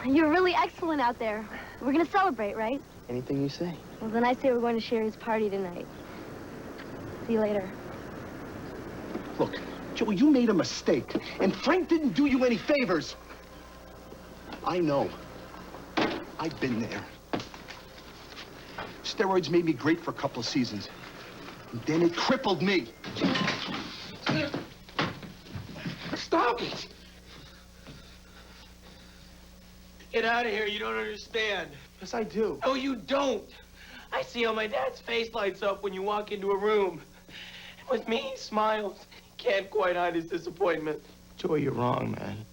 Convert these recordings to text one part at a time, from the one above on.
You're really excellent out there. We're gonna celebrate, right? Anything you say. Well, then I say we're going to Sherry's party tonight. See you later. Look, Joe, you made a mistake, and Frank didn't do you any favors. I know. I've been there. Steroids made me great for a couple of seasons. And then it crippled me. Stop it! Get out of here, you don't understand. Yes, I do. No, you don't. I see how my dad's face lights up when you walk into a room. And with me, he smiles. He can't quite hide his disappointment. Joey, you're wrong, man.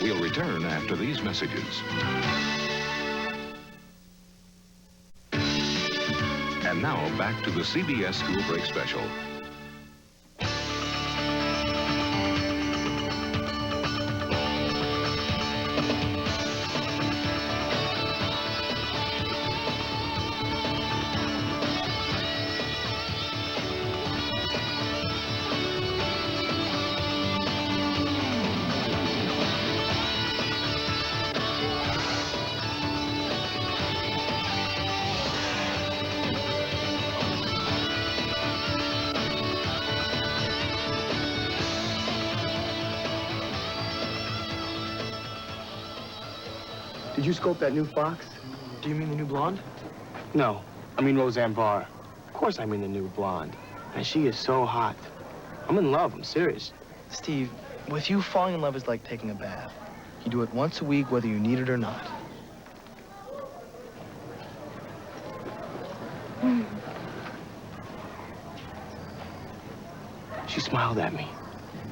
We'll return after these messages. And now back to the CBS School Break Special. Did you scope that new fox? Do you mean the new blonde? No, I mean Roseanne Barr. Of course I mean the new blonde. And she is so hot. I'm in love, I'm serious. Steve, with you, falling in love is like taking a bath. You do it once a week, whether you need it or not. She smiled at me.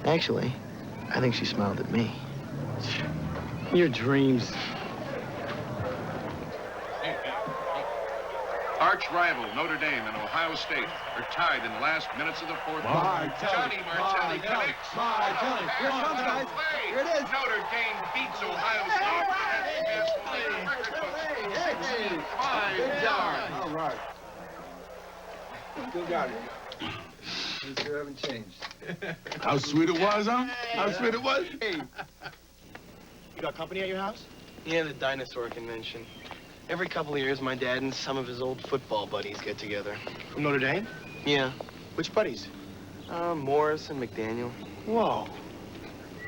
Actually, I think she smiled at me. Your dreams. Arch rival Notre Dame and Ohio State are tied in the last minutes of the fourth quarter. Johnny Martelli connects. Here it comes, guys. Here it is. Notre Dame beats Ohio State. Good job. All right. Still got it. You sure haven't changed. How sweet it was, huh? How sweet it was? Hey. You got company at your house? Yeah, the dinosaur convention. Every couple of years, my dad and some of his old football buddies get together. From Notre Dame? Yeah. Which buddies? Morris and McDaniel. Whoa.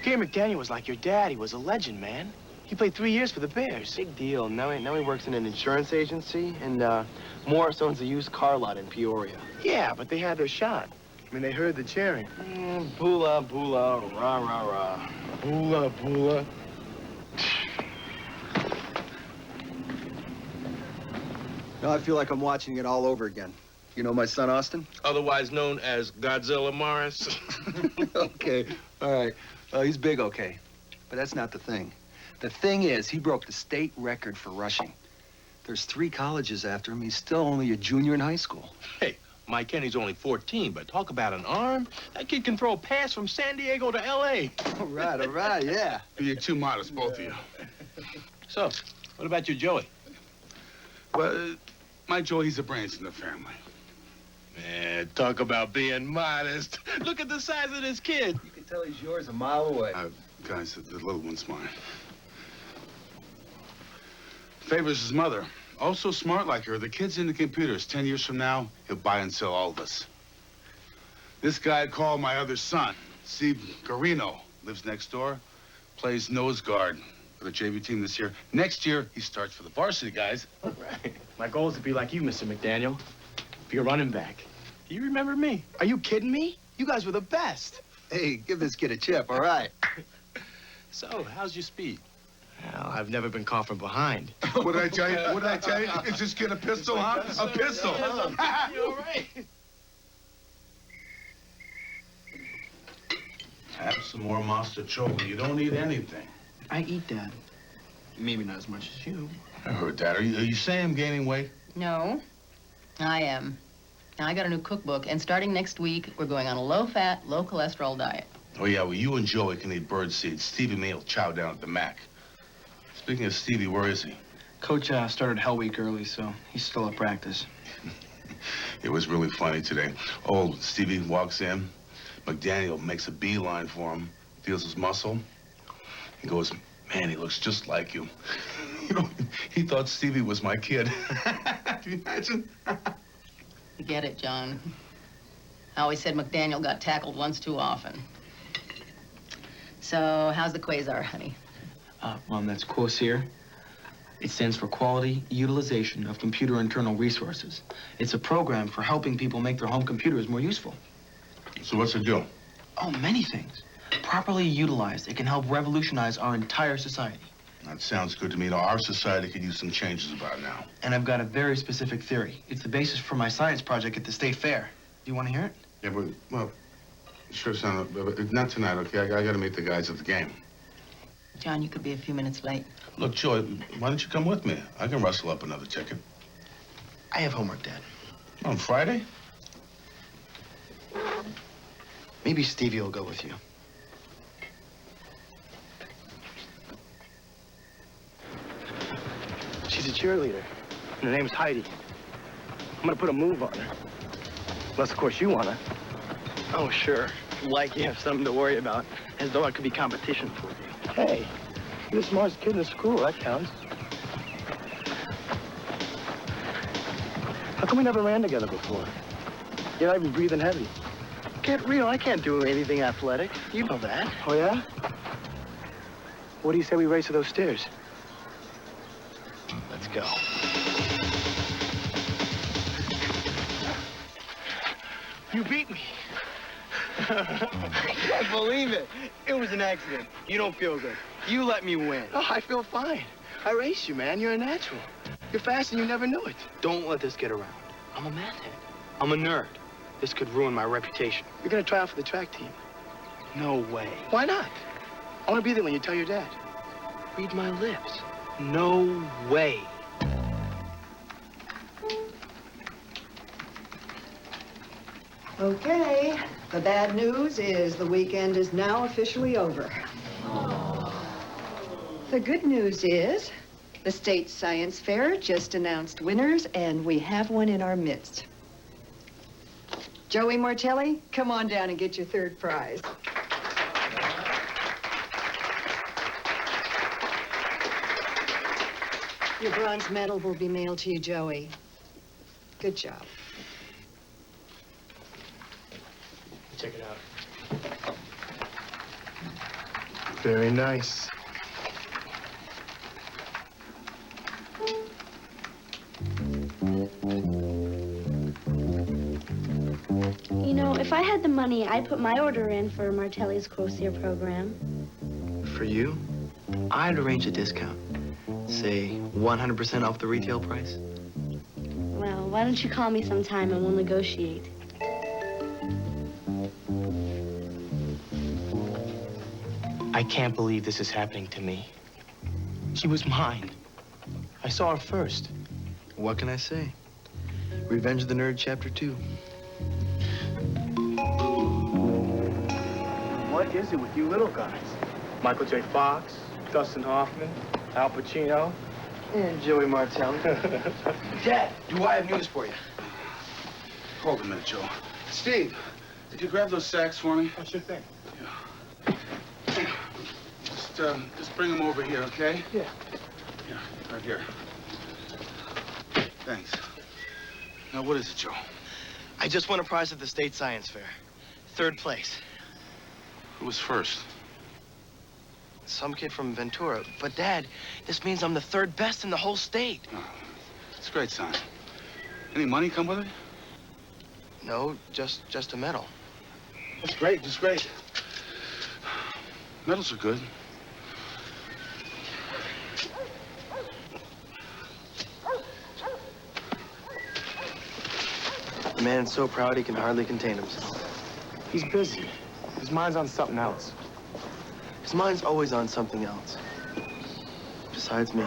Gary McDaniel was like your dad. He was a legend, man. He played 3 years for the Bears. Big deal. Now he works in an insurance agency, and Morris owns a used car lot in Peoria. Yeah, but they had their shot. I mean, they heard the cheering. Boola, boola, rah, rah, rah. Boola, boola. Now I feel like I'm watching it all over again. You know my son, Austin? Otherwise known as Godzilla Morris. Okay, all right. He's big, okay. But that's not the thing. The thing is, he broke the state record for rushing. There's 3 colleges after him. He's still only a junior in high school. Hey, Mike Kenny's only 14, but talk about an arm. That kid can throw a pass from San Diego to L.A. All right, yeah. You're too modest, both of you. So, what about your Joey? Well, my Joey, he's the brains in the family. Man, talk about being modest. Look at the size of this kid. You can tell he's yours a mile away. Guys, the little one's mine. Favors his mother. Also smart like her. The kid's into computers. 10 years from now, he'll buy and sell all of us. This guy called my other son, Steve Garino, lives next door, plays nose guard for the JV team this year. Next year, he starts for the varsity guys. Right. My goal is to be like you, Mr. McDaniel. Be a running back. Do you remember me? Are you kidding me? You guys were the best. Hey, give this kid a chip, all right? So, how's your speed? Well, I've never been caught from behind. What did I tell you? What did I tell you? Is this kid a pistol, huh? A pistol. You're right. Have some more monster chili. You don't eat anything. I eat, Dad. Maybe not as much as you. I heard that. Are you saying I'm gaining weight? No, I am. Now, I got a new cookbook, and starting next week, we're going on a low-fat, low-cholesterol diet. Oh, yeah, well, you and Joey can eat bird seeds. Stevie and me will chow down at the Mac. Speaking of Stevie, where is he? Coach started Hell Week early, so he's still at practice. It was really funny today. Oh, Stevie walks in. McDaniel makes a beeline for him, feels his muscle. He goes, man, he looks just like you. You know, he thought Stevie was my kid. Can you imagine? You get it, John. I always said McDaniel got tackled once too often. So, how's the quasar, honey? Mom, that's Corsair. It stands for Quality Utilization of Computer Internal Resources. It's a program for helping people make their home computers more useful. So what's the deal? Oh, many things. Properly utilized, it can help revolutionize our entire society. That sounds good to me. Now, our society could use some changes about now. And I've got a very specific theory. It's the basis for my science project at the state fair. Do you want to hear it? Yeah, but, well, sure, son, but not tonight, okay? I gotta meet the guys at the game. John, you could be a few minutes late. Look, Joy, why don't you come with me? I can rustle up another ticket. I have homework, Dad. On Friday? Maybe Stevie will go with you. She's a cheerleader. And her name's Heidi. I'm gonna put a move on her. Unless, of course, you wanna. Oh, sure. Like you have something to worry about, as though I could be competition for you. Hey, you're the smartest kid in the school. That counts. How come we never ran together before? You're not even breathing heavy. Get real. I can't do anything athletic. You know that. Oh, yeah? What do you say we race to those stairs? Let's go. You beat me. I can't believe it. It was an accident. You don't feel good. You let me win. Oh, I feel fine. I raced you, man. You're a natural. You're fast and you never knew it. Don't let this get around. I'm a math head. I'm a nerd. This could ruin my reputation. You're gonna try out for the track team. No way. Why not? I wanna be there when you tell your dad. Read my lips. No way. Okay, the bad news is the weekend is now officially over. The good news is the state science fair just announced winners, and we have one in our midst. Joey Martelli, come on down and get your third prize. Your bronze medal will be mailed to you, Joey. Good job. Check it out. Very nice. You know, if I had the money, I'd put my order in for Martelli's Corsair program. For you, I'd arrange a discount. Say 100% off the retail price. Well, why don't you call me sometime and we'll negotiate? I can't believe this is happening to me. She was mine. I saw her first. What can I say? Revenge of the Nerd, Chapter 2. What is it with you little guys? Michael J. Fox, Dustin Hoffman, Al Pacino, And Joey Martelli. Dad, do I have news for you? Hold a minute, Joe. Steve, did you grab those sacks for me? Oh, sure thing. Just bring them over here, okay? Yeah. Yeah, right here. Thanks. Now, what is it, Joe? I just won a prize at the state science fair. 3rd place. Who was first? Some kid from Ventura. But, Dad, this means I'm the 3rd best in the whole state. Oh, it's great, son. Any money come with it? No, just a medal. That's great, just great. Medals are good. The man's so proud he can hardly contain himself. He's busy. His mind's on something else. His mind's always on something else. besides me.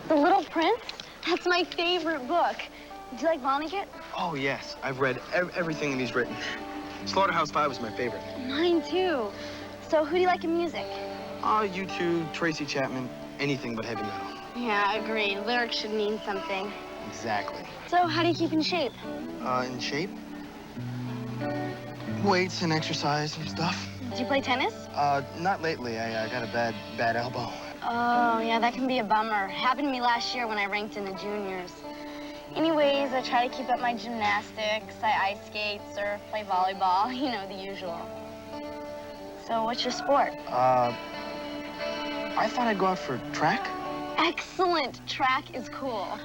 The Little Prince? That's my favorite book. Do you like Vonnegut? Oh, yes. I've read everything that he's written. Slaughterhouse-Five was my favorite. Mine too. So who do you like in music? U2, Tracy Chapman, anything but heavy metal. Yeah, agreed. Lyrics should mean something. Exactly. So how do you keep in shape? In shape? Weights and exercise and stuff. Do you play tennis? Not lately. I got a bad elbow. Oh, yeah, that can be a bummer. Happened to me last year when I ranked in the juniors. Anyways, I try to keep up my gymnastics. I ice skate, surf, play volleyball, you know, the usual. So what's your sport? I thought I'd go out for track. Excellent. Track is cool.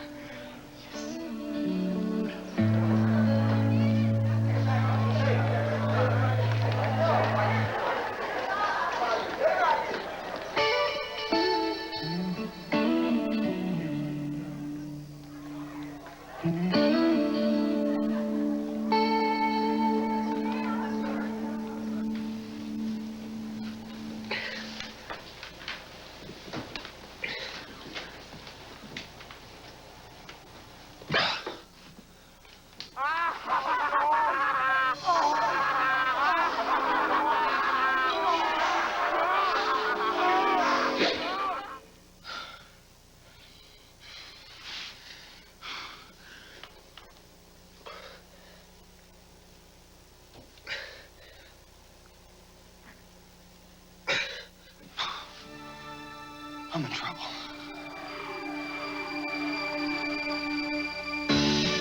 I'm in trouble.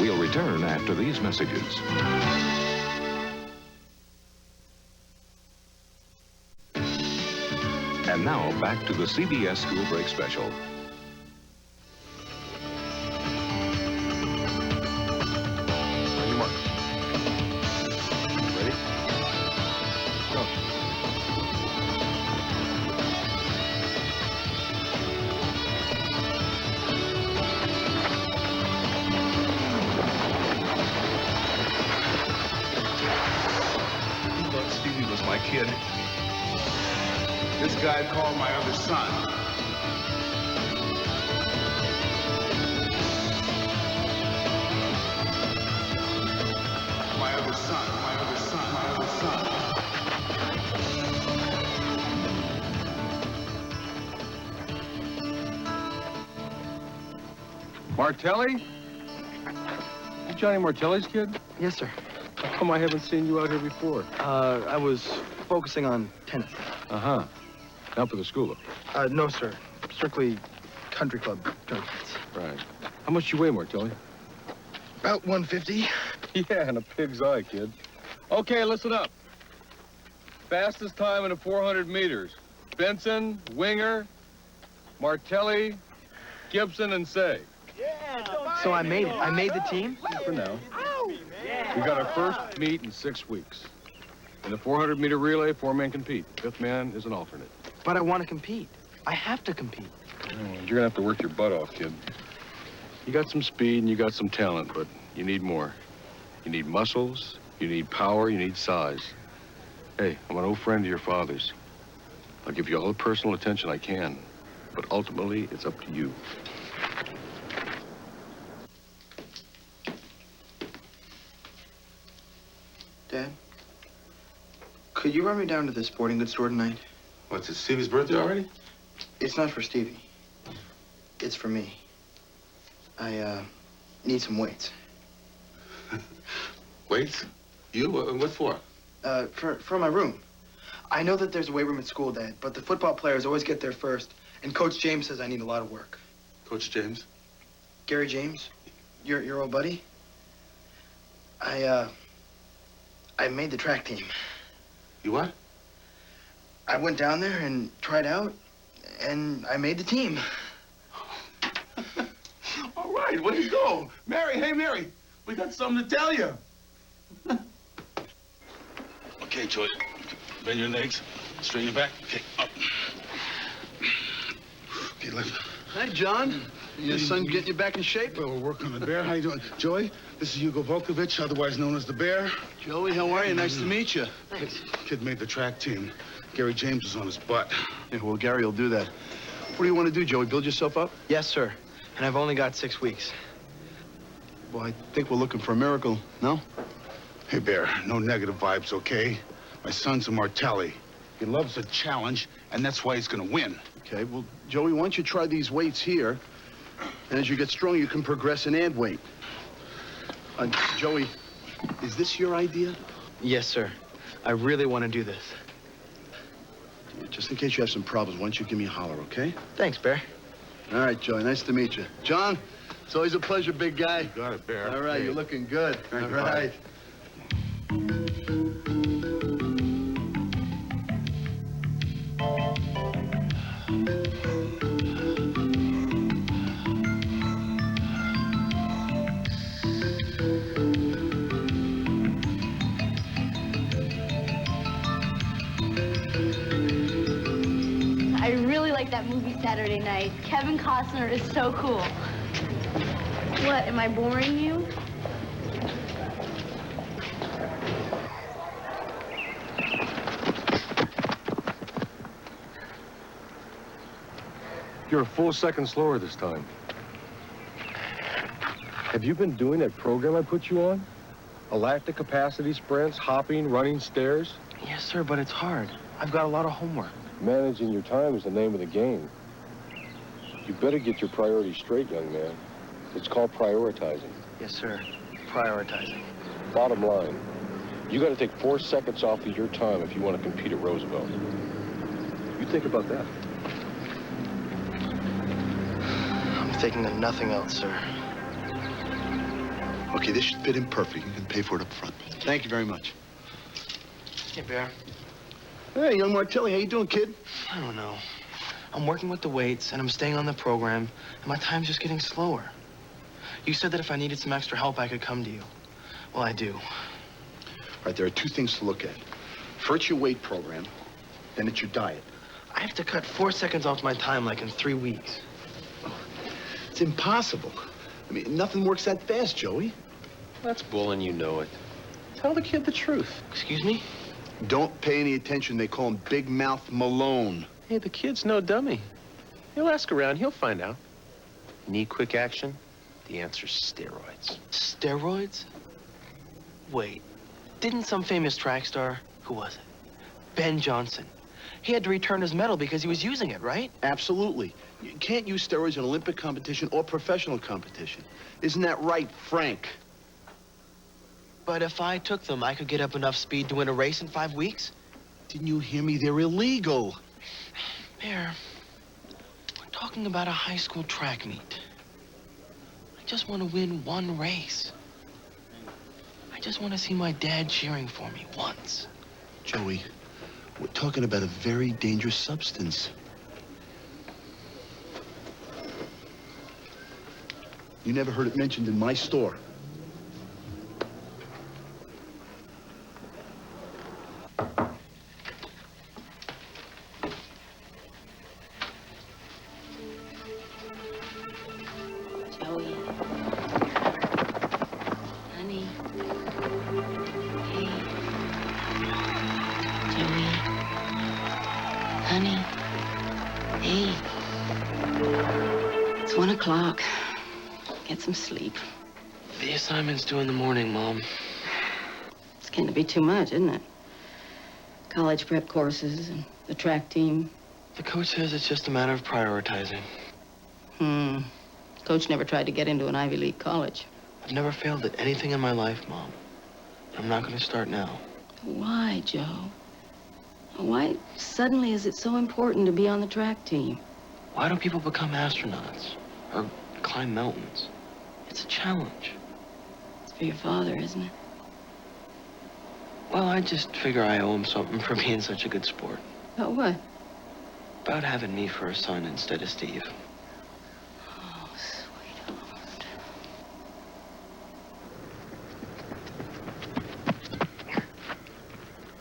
We'll return after these messages. And now, back to the CBS School Break Special. On your mark. Ready? Go. Thought Stevie was my kid. This guy called my other son. My other son, my other son, my other son. Martelli? You Johnny Martelli's kid? Yes, sir. How come I haven't seen you out here before? I was focusing on tennis. Uh-huh. Not for the school. No, sir. Strictly country club tournaments. Right. How much you weigh, Martelli? About 150. Yeah, and a pig's eye, kid. Okay, listen up. Fastest time in the 400 meters. Benson, Winger, Martelli, Gibson, and Say. So I made it. I made the team? For now. We got our first meet in 6 weeks. In the 400-meter relay, 4 men compete. 5th man is an alternate. But I want to compete. I have to compete. You're gonna have to work your butt off, kid. You got some speed and you got some talent, but you need more. You need muscles, you need power, you need size. Hey, I'm an old friend of your father's. I'll give you all the personal attention I can, but ultimately, it's up to you. Dad, could you run me down to the sporting goods store tonight? What's it, Stevie's birthday already? It's not for Stevie. It's for me. I, need some weights. Weights? You? What for? For my room. I know that there's a weight room at school, Dad, but the football players always get there first, and Coach James says I need a lot of work. Coach James? Gary James, your old buddy. I made the track team. You what? I went down there and tried out, and I made the team. All right, way to go. Mary, hey, Mary, we got something to tell you. Okay, Joy, bend your legs, straighten your back. Okay, up. Okay, left. Hi, John. Your son getting you back in shape? Well, we're working on the bear. How you doing? Joy, this is Hugo Volkovich, otherwise known as the Bear. Joey, how are you? Nice to meet you. Kid made the track team. Gary James is on his butt. Yeah, well, Gary will do that. What do you want to do, Joey? Build yourself up? Yes, sir. And I've only got 6 weeks. Well, I think we're looking for a miracle, no? Hey, Bear, no negative vibes, okay? My son's a Martelli. He loves a challenge, and that's why he's gonna win. Okay, well, Joey, why don't you try these weights here? And as you get stronger, you can progress in add weight. Joey, is this your idea? Yes, sir. I really want to do this. Just in case you have some problems, why don't you give me a holler, okay? Thanks, Bear. All right, Joey, nice to meet you. John, it's always a pleasure, big guy. You got it, Bear. All right, Hey. you're looking good. Thank All you, right. I really like that movie Saturday Night. Kevin Costner is so cool. What, am I boring you? You're a full second slower this time. Have you been doing that program I put you on? Lactic capacity sprints, hopping, running stairs? Yes, sir, but it's hard. I've got a lot of homework. Managing your time is the name of the game. You better get your priorities straight, young man. It's called prioritizing. Yes, sir. Prioritizing. Bottom line, you got to take 4 seconds off of your time if you want to compete at Roosevelt. You think about that. I'm thinking of nothing else, sir. Okay, this should fit in perfect. You can pay for it up front. Thank you very much. Hey, Bear. Hey, young Martelli, how you doing, kid? I don't know. I'm working with the weights, and I'm staying on the program, and my time's just getting slower. You said that if I needed some extra help, I could come to you. Well, I do. All right, there are 2 things to look at. First, your weight program, then it's your diet. I have to cut 4 seconds off my time, like in 3 weeks. It's impossible. I mean, nothing works that fast, Joey. That's bull and you know it. Tell the kid the truth. Excuse me? Don't pay any attention. They call him Big Mouth Malone. Hey, the kid's no dummy. He'll ask around, he'll find out. Need quick action? The answer's steroids. Steroids? Wait, didn't some famous track star, who was it? Ben Johnson. He had to return his medal because he was using it, right? Absolutely. You can't use steroids in Olympic competition or professional competition. Isn't that right, Frank? But if I took them, I could get up enough speed to win a race in 5 weeks? Didn't you hear me? They're illegal. Bear, we're talking about a high school track meet. I just want to win 1 race. I just want to see my dad cheering for me once. Joey, we're talking about a very dangerous substance. You never heard it mentioned in my store. Joey. Honey. Hey. Joey. Honey. Hey. It's 1 o'clock. Get some sleep. The assignment's due in the morning, Mom. It's getting to be too much, isn't it? College prep courses and the track team. The coach says it's just a matter of prioritizing. Coach never tried to get into an Ivy League college. I've never failed at anything in my life, Mom. I'm not going to start now. Why, Joe? Why suddenly is it so important to be on the track team? Why do people become astronauts or climb mountains? It's a challenge. It's for your father, isn't it? Well, I just figure I owe him something for being such a good sport. About what? About having me for a son instead of Steve. Oh, sweetheart.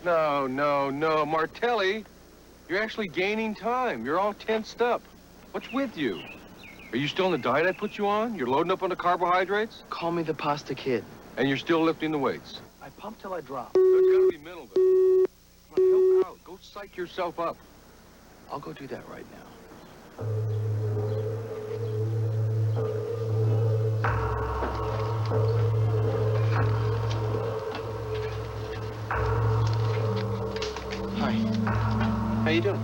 No, Martelli. You're actually gaining time. You're all tensed up. What's with you? Are you still on the diet I put you on? You're loading up on the carbohydrates? Call me the pasta kid. And you're still lifting the weights? I pump till I drop. That's gotta be mental, then. Come on, help out. Go psych yourself up. I'll go do that right now. Hi. How you doing?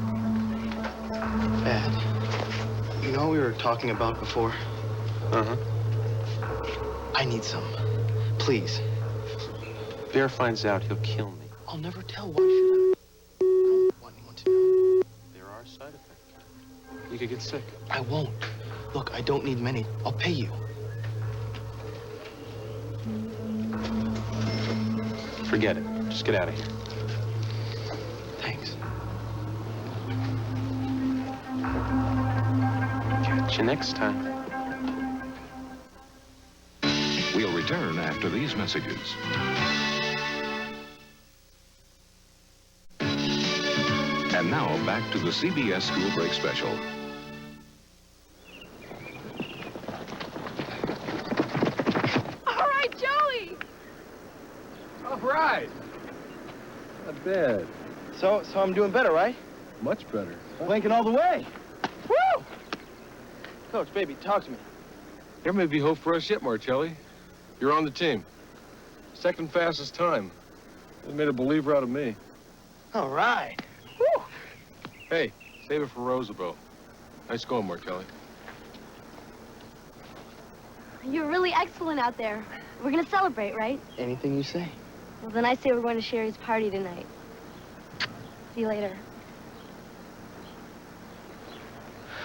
Bad. You know what we were talking about before? Uh-huh. I need some. Please. Bear finds out, he'll kill me. I'll never tell. Why should I? I don't want anyone to know. There are side effects. You could get sick. I won't. Look, I don't need many. I'll pay you. Forget it. Just get out of here. Thanks. Catch you next time. We'll return after these messages. And now, back to the CBS School Break Special. All right, Joey. All right. Not bad. So I'm doing better, right? Much better. Blinking all the way. Woo! Coach, baby, talk to me. There may be hope for us yet, Martelli. You're on the team. Second fastest time. They made a believer out of me. All right. Woo! Hey, save it for Roosevelt. Nice going, Martelli. You're really excellent out there. We're gonna celebrate, right? Anything you say. Well, then I say we're going to Sherry's party tonight. See you later.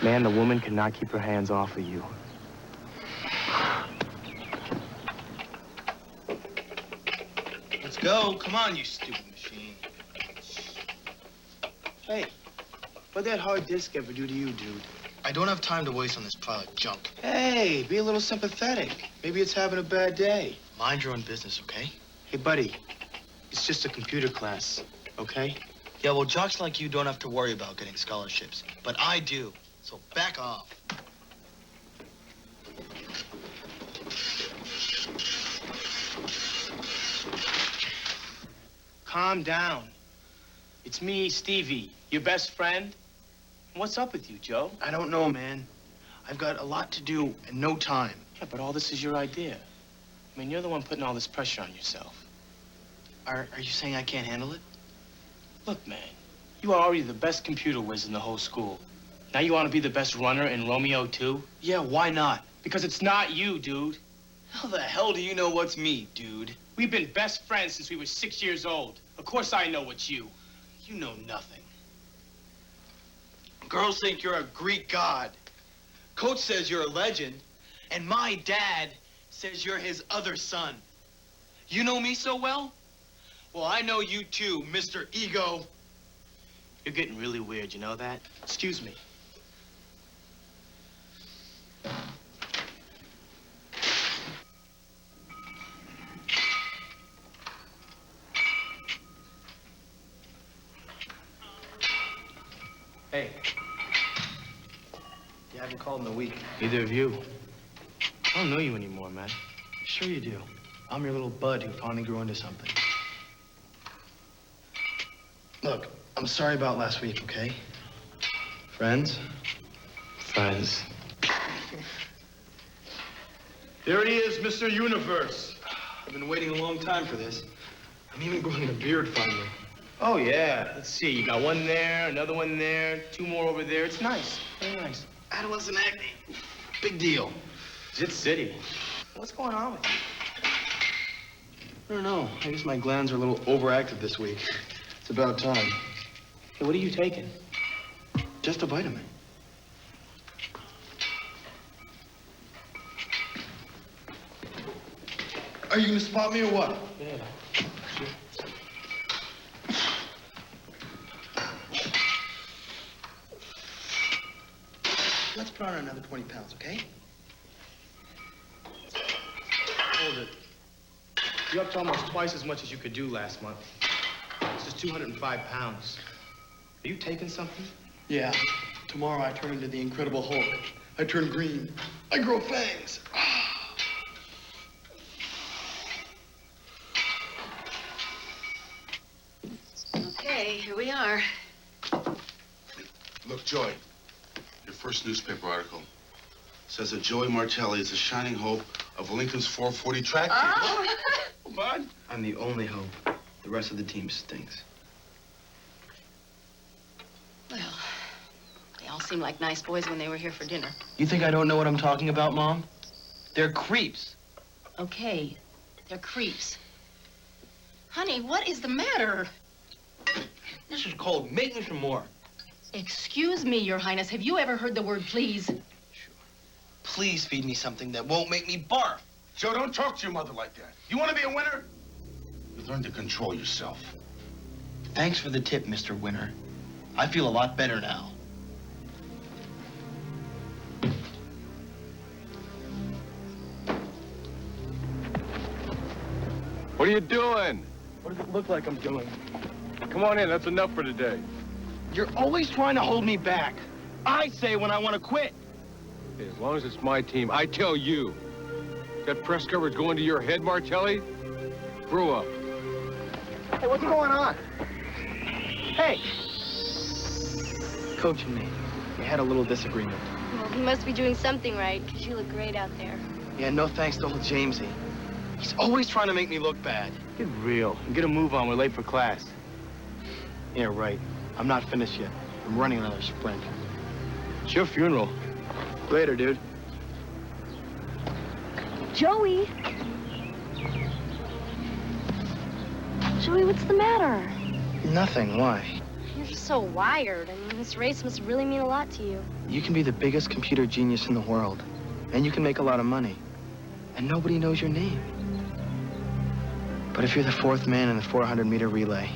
Man, the woman cannot keep her hands off of you. Let's go. Come on, you stupid machine. Hey, what'd that hard disk ever do to you, dude? I don't have time to waste on this pile of junk. Hey, be a little sympathetic. Maybe it's having a bad day. Mind your own business, okay? Hey, buddy, it's just a computer class, okay? Yeah, well, jocks like you don't have to worry about getting scholarships, but I do, so back off. Calm down. It's me, Stevie, your best friend. What's up with you, Joe? I don't know, man. I've got a lot to do and no time. Yeah, but all this is your idea. I mean, you're the one putting all this pressure on yourself. Are you saying I can't handle it? Look, man, you are already the best computer whiz in the whole school. Now you want to be the best runner in Romeo, too? Yeah, why not? Because it's not you, dude. How the hell do you know what's me, dude? We've been best friends since we were 6 years old. Of course I know it's you. You know nothing. Girls think you're a Greek god. Coach says you're a legend. And my dad says you're his other son. You know me so well? Well, I know you too, Mr. Ego. You're getting really weird, you know that? Excuse me. Hey. You haven't called in a week. Neither of you. I don't know you anymore, man. Sure you do. I'm your little bud who finally grew into something. Look, I'm sorry about last week, okay? Friends? Friends. There he is, Mr. Universe. I've been waiting a long time for this. I'm even growing a beard finally. Oh, yeah. Let's see. You got one there, another one there, two more over there. It's nice. Very nice. Adolescent acne. Big deal. Zit City. What's going on with you? I don't know. I guess my glands are a little overactive this week. It's about time. Hey, what are you taking? Just a vitamin. Are you gonna spot me or what? Yeah. Let's put on another 20 pounds, okay? Hold it. You're up to almost twice as much as you could do last month. This is 205 pounds. Are you taking something? Yeah. Tomorrow I turn into the Incredible Hulk. I turn green. I grow fangs. Okay, here we are. Look, Joey, your first newspaper article says that Joey Martelli is the shining hope of Lincoln's 440 track team. Come on. I'm the only hope. The rest of the team stinks. Well, they all seemed like nice boys when they were here for dinner. You think I don't know what I'm talking about, Mom? They're creeps. Okay, they're creeps. Honey, what is the matter? This is cold. Make me some more. Excuse me, Your Highness. Have you ever heard the word please? Please feed me something that won't make me barf. Joe, don't talk to your mother like that. You want to be a winner? You learn to control yourself. Thanks for the tip, Mr. Winner. I feel a lot better now. What are you doing? What does it look like I'm doing? Come on in. That's enough for today. You're always trying to hold me back. I say when I want to quit. Hey, as long as it's my team, I tell you. That press coverage going to your head, Martelli? Grow up. Hey, what's going on? Hey! Coach and me, we had a little disagreement. Well, he must be doing something right, because you look great out there. Yeah, no thanks to old Jamesy. He's always trying to make me look bad. Get real and get a move on. We're late for class. Yeah, right. I'm not finished yet. I'm running another sprint. It's your funeral. Later, dude. Joey! Joey, what's the matter? Nothing. Why? You're just so wired. I mean, this race must really mean a lot to you. You can be the biggest computer genius in the world, and you can make a lot of money, and nobody knows your name. But if you're the fourth man in the 400-meter relay,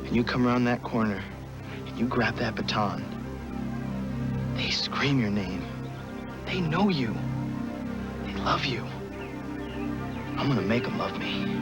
and you come around that corner, and you grab that baton, they scream your name. They know you. They love you. I'm gonna make them love me.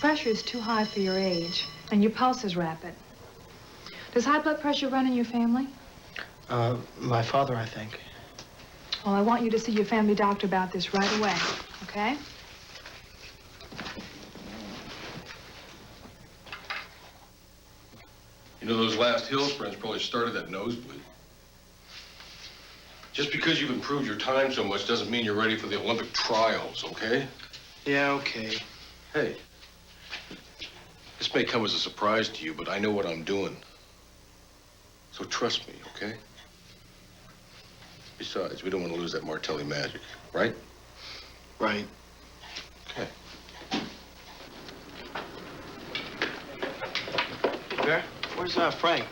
Pressure is too high for your age, and your pulse is rapid. Does high blood pressure run in your family? My father, I think. Well, I want you to see your family doctor about this right away, okay? You know, those last hill sprints probably started that nosebleed. Just because you've improved your time so much doesn't mean you're ready for the Olympic trials, okay? Yeah, okay. Hey, this may come as a surprise to you, but I know what I'm doing. So trust me, okay? Besides, we don't want to lose that Martelli magic, right? Right. Okay. Hey, Bear, where's Frank?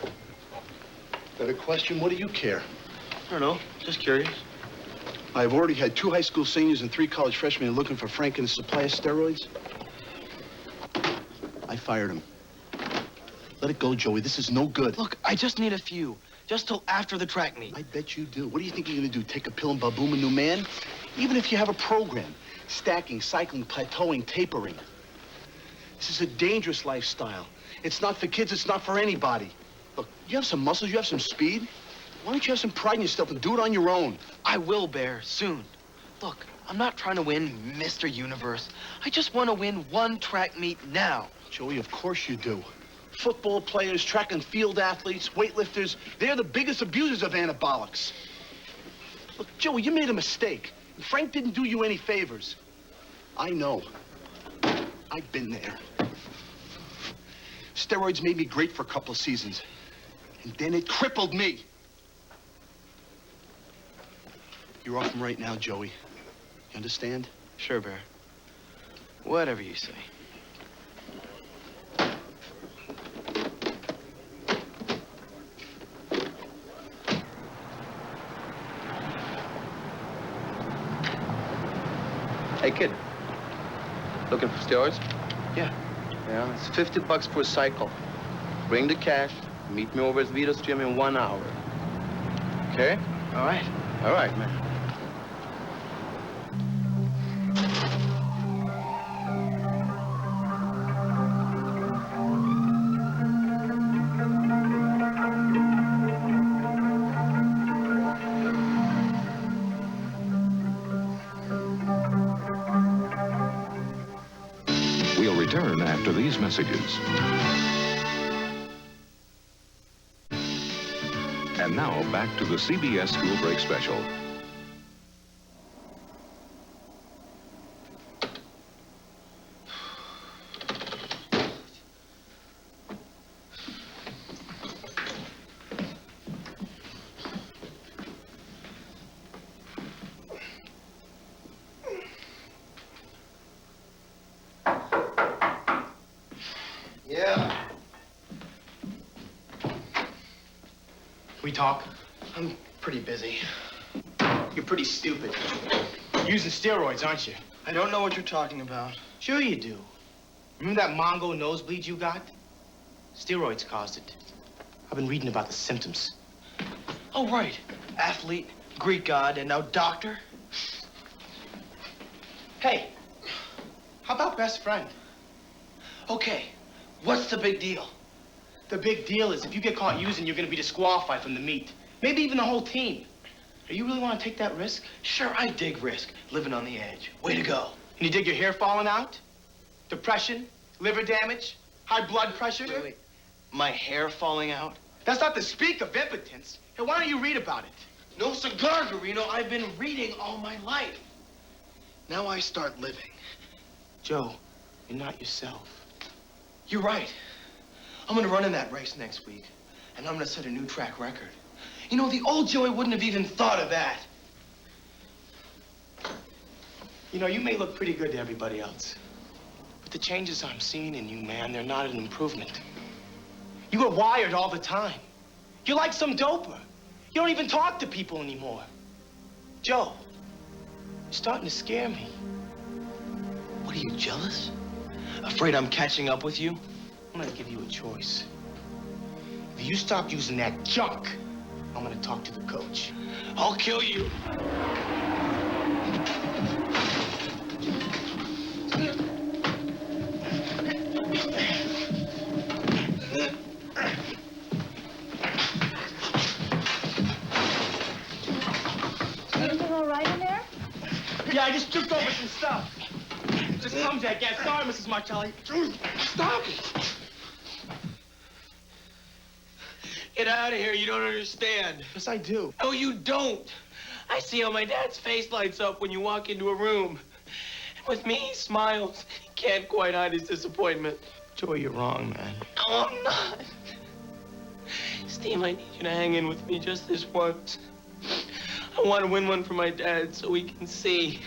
Better question, what do you care? I don't know, just curious. I've already had 2 high school seniors and 3 college freshmen looking for Frank and a supply of steroids. I fired him. Let it go, Joey. This is no good. Look, I just need a few. Just till after the track meet. I bet you do. What do you think you're gonna do? Take a pill and ba-boom a new man? Even if you have a program, stacking, cycling, plateauing, tapering. This is a dangerous lifestyle. It's not for kids, it's not for anybody. Look, you have some muscles, you have some speed. Why don't you have some pride in yourself and do it on your own? I will, Bear, soon. Look, I'm not trying to win Mr. Universe. I just want to win one track meet now. Joey, of course you do. Football players, track and field athletes, weightlifters, they're the biggest abusers of anabolics. Look, Joey, you made a mistake. Frank didn't do you any favors. I know. I've been there. Steroids made me great for a couple of seasons. And then it crippled me. You're off them right now, Joey. You understand? Sure, Bear. Whatever you say. Hey, kid. Looking for steroids? Yeah. Yeah, it's $50 for a cycle. Bring the cash. Meet me over at Vito's gym in 1 hour. Okay? All right. All right, man. We'll return after these messages. And now, back to the CBS School Break Special. Yeah. We talk? I'm pretty busy. You're pretty stupid. You're using steroids, aren't you? I don't know what you're talking about. Sure you do. Remember that Mongo nosebleed you got? Steroids caused it. I've been reading about the symptoms. Oh, right. Athlete, Greek god, and now doctor. Hey, how about best friend? Okay, what's the big deal? The big deal is if you get caught using, you're gonna be disqualified from the meet. Maybe even the whole team. Do you really want to take that risk? Sure, I dig risk. Living on the edge. Way to go. And you dig your hair falling out? Depression? Liver damage? High blood pressure? Wait. My hair falling out? That's not to speak of impotence. Hey, why don't you read about it? No cigar, Garino. I've been reading all my life. Now I start living. Joe, you're not yourself. You're right. I'm gonna run in that race next week, and I'm gonna set a new track record. You know, the old Joey wouldn't have even thought of that. You know, you may look pretty good to everybody else, but the changes I'm seeing in you, man, they're not an improvement. You were wired all the time. You're like some doper. You don't even talk to people anymore. Joe, you're starting to scare me. What, are you jealous? Afraid I'm catching up with you? I'm gonna give you a choice. If you stop using that junk, I'm gonna talk to the coach. I'll kill you. Everything all right in there? Yeah, I just tripped over some stuff. Just come, Jack. Yeah, sorry, Mrs. Martelli. Stop it! Get out of here, you don't understand. Yes, I do. No, you don't. I see how my dad's face lights up when you walk into a room. And with me, he smiles. He can't quite hide his disappointment. Joey, you're wrong, man. No, I'm not. Steve, I need you to hang in with me just this once. I want to win one for my dad so he can see.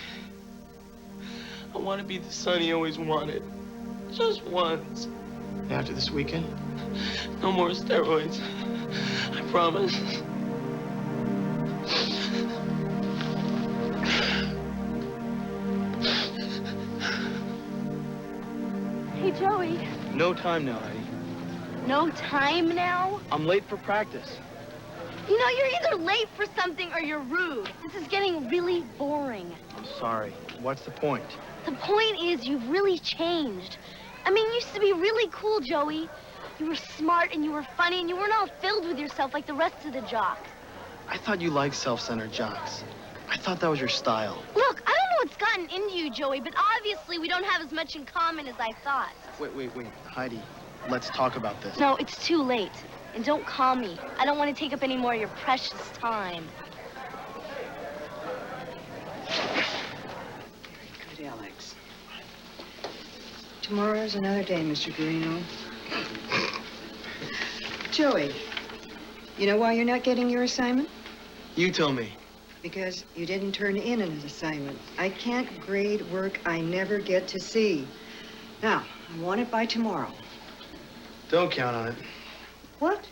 I want to be the son he always wanted. Just once. After this weekend? No more steroids. I promise. Hey, Joey. No time now, Heidi. No time now? I'm late for practice. You know, you're either late for something or you're rude. This is getting really boring. I'm sorry. What's the point? The point is you've really changed. I mean, you used to be really cool, Joey. You were smart and you were funny and you weren't all filled with yourself like the rest of the jocks. I thought you liked self-centered jocks. I thought that was your style. Look, I don't know what's gotten into you, Joey, but obviously we don't have as much in common as I thought. Wait. Heidi, let's talk about this. No, it's too late. And don't call me. I don't want to take up any more of your precious time. Good, Alex. Tomorrow's another day, Mr. Garino. Joey, you know why you're not getting your assignment? You tell me. Because you didn't turn in an assignment. I can't grade work I never get to see. Now, I want it by tomorrow. Don't count on it. What?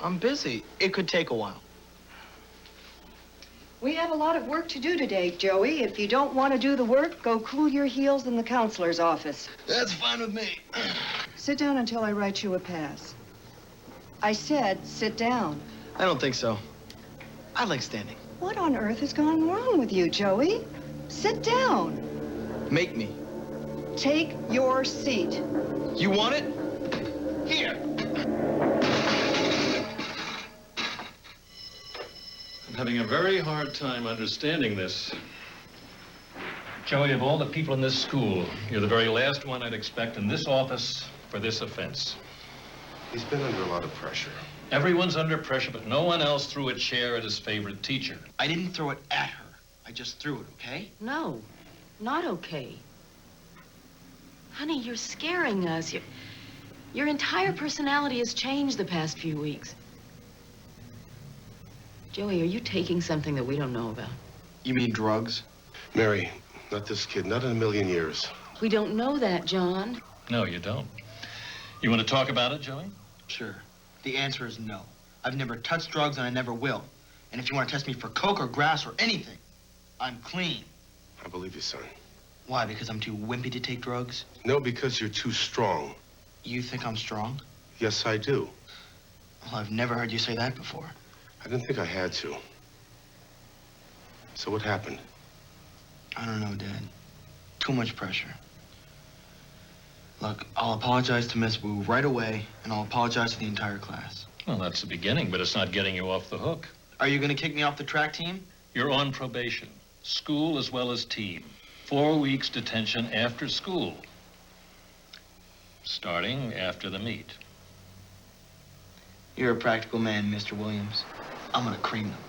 I'm busy. It could take a while. We have a lot of work to do today, Joey. If you don't want to do the work, go cool your heels in the counselor's office. That's fine with me. Sit down until I write you a pass. I said sit down. I don't think so. I like standing. What on earth has gone wrong with you, Joey? Sit down. Make me. Take your seat. You want it? Here. I'm having a very hard time understanding this. Joey, of all the people in this school, you're the very last one I'd expect in this office for this offense. He's been under a lot of pressure. Everyone's under pressure, but no one else threw a chair at his favorite teacher. I didn't throw it at her. I just threw it, okay? No, not okay. Honey, you're scaring us. Your entire personality has changed the past few weeks. Joey, are you taking something that we don't know about? You mean drugs? Mary, not this kid, not in a million years. We don't know that, John. No, you don't. You want to talk about it, Joey? Sure. The answer is no. I've never touched drugs and I never will. And if you want to test me for coke or grass or anything, I'm clean. I believe you, son. Why, because I'm too wimpy to take drugs? No, because you're too strong. You think I'm strong? Yes, I do. Well, I've never heard you say that before. I didn't think I had to. So what happened? I don't know, Dad. Too much pressure. Look, I'll apologize to Miss Wu right away, and I'll apologize to the entire class. Well, that's the beginning, but it's not getting you off the hook. Are you going to kick me off the track team? You're on probation, school as well as team. 4 weeks detention after school, starting after the meet. You're a practical man, Mr. Williams. I'm going to cream them.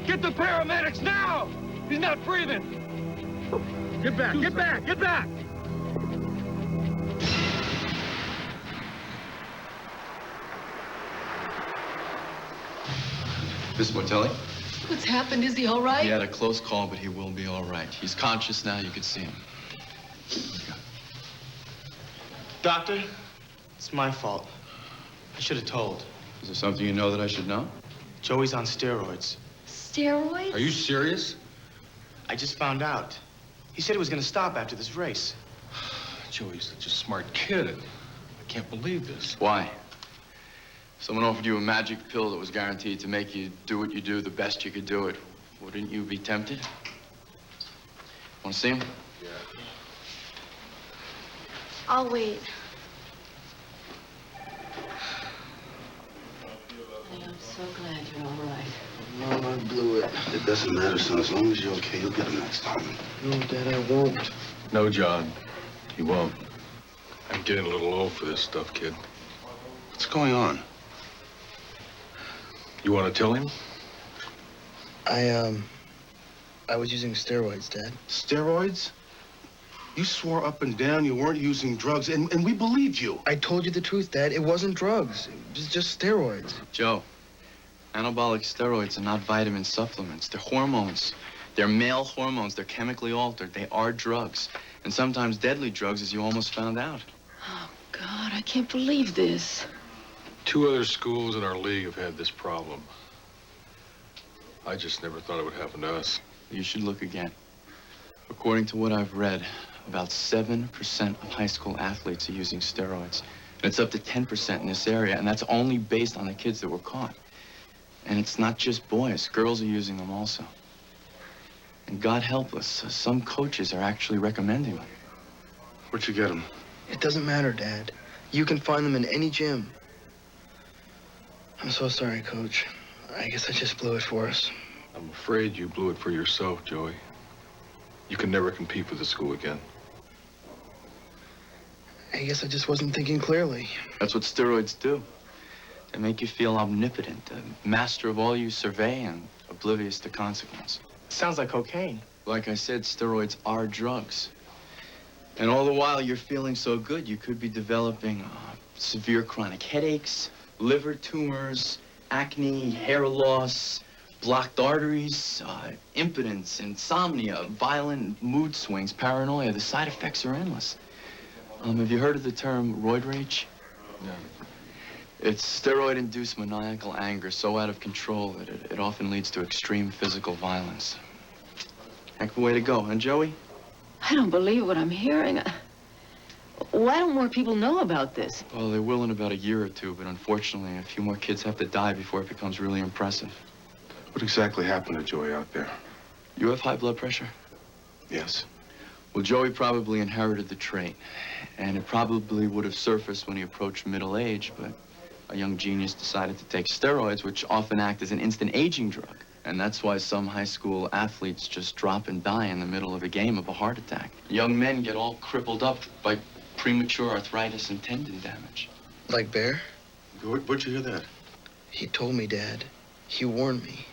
Get the paramedics now! He's not breathing! Get back, get back, get back! Miss Mortelli? What's happened? Is he all right? He had a close call, but he will be all right. He's conscious now. You can see him. Doctor, it's my fault. I should have told. Is there something you know that I should know? Joey's on steroids. Steroids? Are you serious? I just found out. He said he was going to stop after this race. Joey's such a smart kid. I can't believe this. Why? Someone offered you a magic pill that was guaranteed to make you do what you do the best you could do it. Wouldn't you be tempted? Want to see him? Yeah. I'll wait. I'm so glad you're all right. Mom, I blew it. It doesn't matter, son. As long as you're okay, you'll get him next time. No, Dad, I won't. No, John, he won't. I'm getting a little old for this stuff, kid. What's going on? You want to tell him? I was using steroids, Dad. Steroids? You swore up and down you weren't using drugs, and we believed you. I told you the truth, Dad. It wasn't drugs. It was just steroids. Joe, anabolic steroids are not vitamin supplements. They're hormones. They're male hormones. They're chemically altered. They are drugs. And sometimes deadly drugs, as you almost found out. Oh, God, I can't believe this. 2 other schools in our league have had this problem. I just never thought it would happen to us. You should look again. According to what I've read, about 7% of high school athletes are using steroids. And it's up to 10% in this area, and that's only based on the kids that were caught. And it's not just boys. Girls are using them also. And God help us, some coaches are actually recommending them. Where'd you get him? It doesn't matter, Dad. You can find them in any gym. I'm so sorry, Coach. I guess I just blew it for us. I'm afraid you blew it for yourself, Joey. You can never compete with the school again. I guess I just wasn't thinking clearly. That's what steroids do. They make you feel omnipotent, a master of all you survey and oblivious to consequence. Sounds like cocaine. Like I said, steroids are drugs. And all the while you're feeling so good, you could be developing severe chronic headaches, liver tumors, acne, hair loss, blocked arteries, impotence, insomnia, violent mood swings, paranoia. The side effects are endless. Have you heard of the term roid rage? No. It's steroid-induced maniacal anger so out of control that it often leads to extreme physical violence. Heck of a way to go, huh, Joey? I don't believe what I'm hearing. Why don't more people know about this? Well, they will in about a year or two, but unfortunately, a few more kids have to die before it becomes really impressive. What exactly happened to Joey out there? You have high blood pressure? Yes. Well, Joey probably inherited the trait, and it probably would have surfaced when he approached middle age, but a young genius decided to take steroids, which often act as an instant aging drug. And that's why some high school athletes just drop and die in the middle of a game of a heart attack. Young men get all crippled up by premature arthritis and tendon damage. Like Bear? Where'd you hear that? He told me, Dad. He warned me.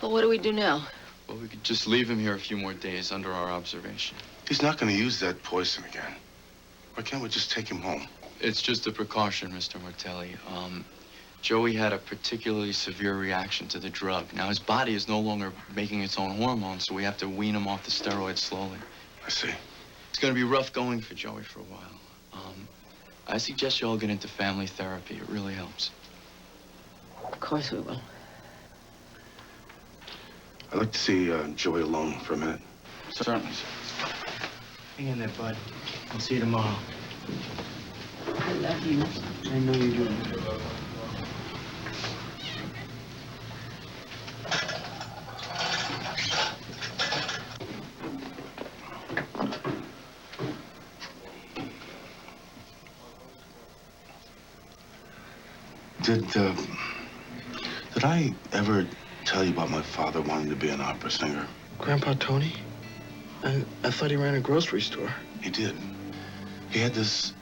Well, what do we do now? Well, we could just leave him here a few more days under our observation. He's not going to use that poison again. Why can't we just take him home? It's just a precaution, Mr. Martelli. Joey had a particularly severe reaction to the drug. Now, his body is no longer making its own hormones, so we have to wean him off the steroids slowly. I see. It's going to be rough going for Joey for a while. I suggest you all get into family therapy. It really helps. Of course we will. I'd like to see Joey alone for a minute. Certainly, sir. Hang in there, bud. I'll see you tomorrow. I love you. I know you do. Did I ever tell you about my father wanting to be an opera singer? Grandpa Tony? I thought he ran a grocery store. He did. He had this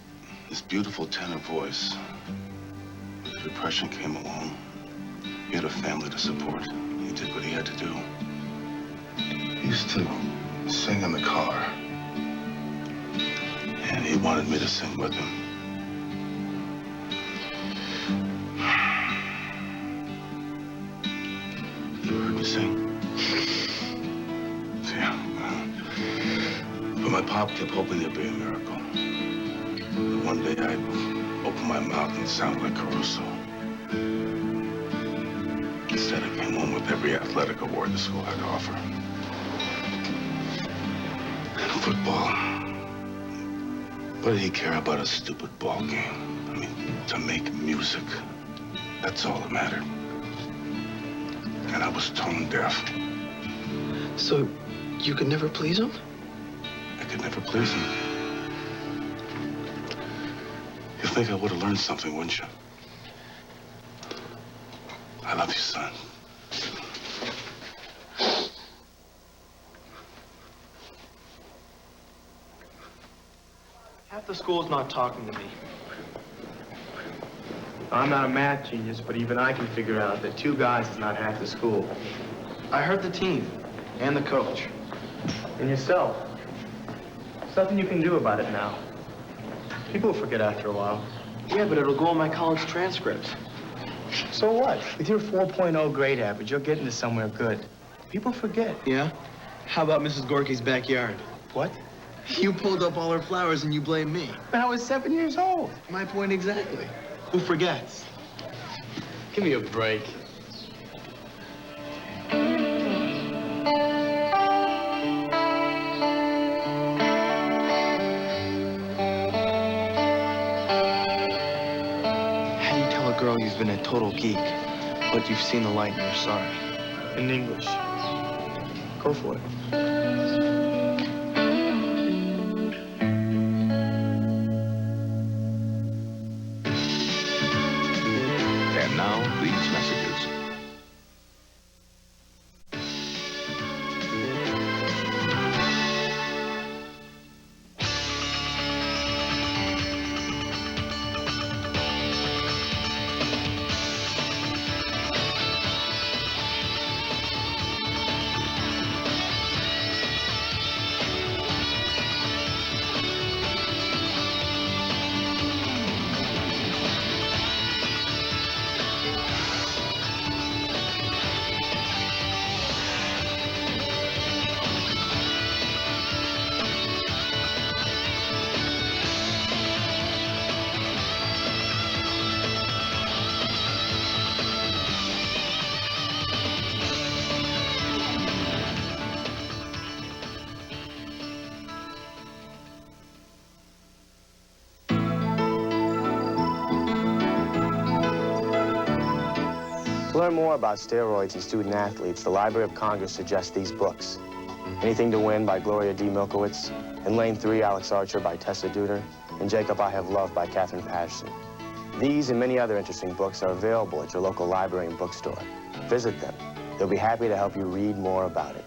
beautiful tenor voice. The Depression came along. He had a family to support. He did what he had to do. He used to sing in the car. And he wanted me to sing with him. You heard me sing? Yeah. But my pop kept hoping there'd be a miracle. That one day I'd open my mouth and sound like Caruso. Instead, I came home with every athletic award the school had to offer. And football. What did he care about a stupid ball game? I mean, to make music. That's all that mattered. And I was tone deaf. So, you could never please him? I could never please him. You'd think I would have learned something, wouldn't you? I love you, son. Half the school's not talking to me. I'm not a math genius, but even I can figure out that 2 guys is not half the school. I hurt the team and the coach and yourself. There's nothing you can do about it now. People will forget after a while. Yeah, but it'll go on my college transcripts. So what? With your 4.0 grade average, you'll get into somewhere good. People forget. Yeah? How about Mrs. Gorky's backyard? What? You pulled up all her flowers and you blame me. When I was 7 years old. My point exactly. Who forgets? Give me a break. How do you tell a girl you've been a total geek, but you've seen the light and you're sorry? In English. Go for it. now, these messages. To learn more about steroids in student athletes, the Library of Congress suggests these books. Anything to Win by Gloria D. Milkowitz, In Lane 3, Alex Archer by Tessa Duder, and Jacob, I Have Loved by Katherine Patterson. These and many other interesting books are available at your local library and bookstore. Visit them. They'll be happy to help you read more about it.